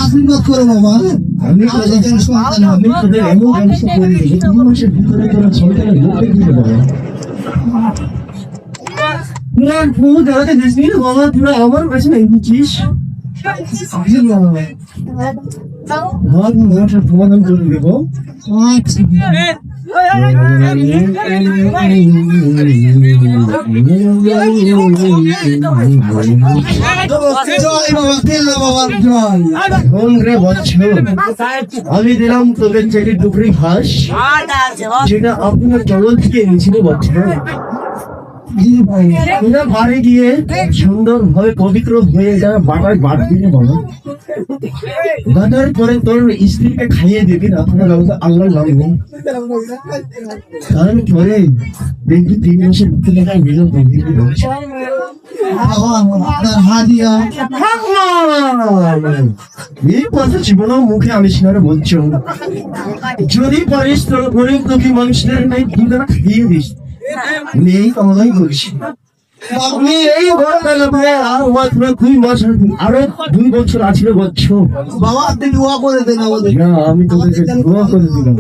আশীর্বাদ করো বাবা। আমি তোদের সন্তান, আমি তোদের এমন ব্যবস্থা করে দিই 3 মাসের ভিতরে তোরা সন্তানের মুখে দিয়ে দেবে। তোরা খুব দাঁড়াতে দিসনি না বাবা, তোরা আমার কাছে নাই বুঝছিস। সমাধান করে দেবো। আমি দিলাম তোদের থেকে টুকরি ঘাস, যেটা আপনার জঙ্গল থেকে এনেছিল বছর। বাড়ি গিয়ে সুন্দর ভাবে পবিত্র হয়ে যায়, বাটায় বাদ দিয়ে বলো বাটার পরে তোর স্ত্রীকে খাইয়ে দিবি। আপনার আল্লাহ নাম নেই, কারণ পরে দেখবি 3 মাসের ভিতরে মিলন এই কথা জীবনেও মুখে আনিস না বলছো। যদি পারিস তোর গরিব দুঃখী মানুষদের খাইয়ে দিস, এই কামনাই করিস। এই আরো 2 বছর আছে বছর বাবা, আপনি দোয়া করে দেন আমাদের। না, আমি তোদেরকে দোয়া করে দিলাম।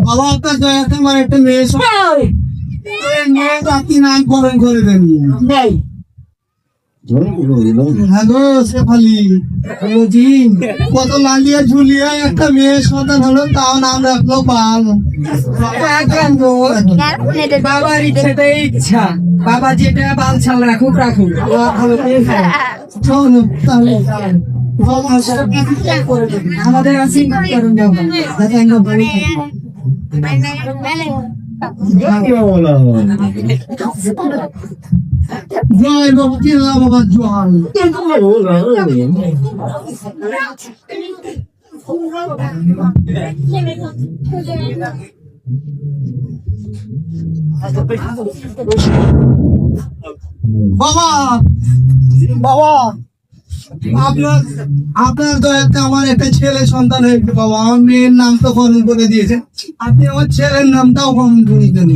বাবা আপনার দয়াতে আমার একটা মেয়ে আপনি নাম করেন করে দেন। হ্যালো শেফালি, কত লালিয়া ঝুলিয়া একটা মেয়ে সন্তান হলো, তাও নাম রাখলো পাল। বাবার ইচ্ছাটাই ইচ্ছা, বাবা যেটা বাল ছাল রাখুক রাখুক। আমাদের আশীর্বাদ করুন জয় বাবা, কি বাবা জয়। বাবা বাবা, আপনার দয়াতে আমার একটা ছেলে সন্তান হয়েছে বাবা। আমার মেয়ের নাম তো ফরম করে দিয়েছে, আপনি আমার ছেলের নামটাও ফরম করে দেন।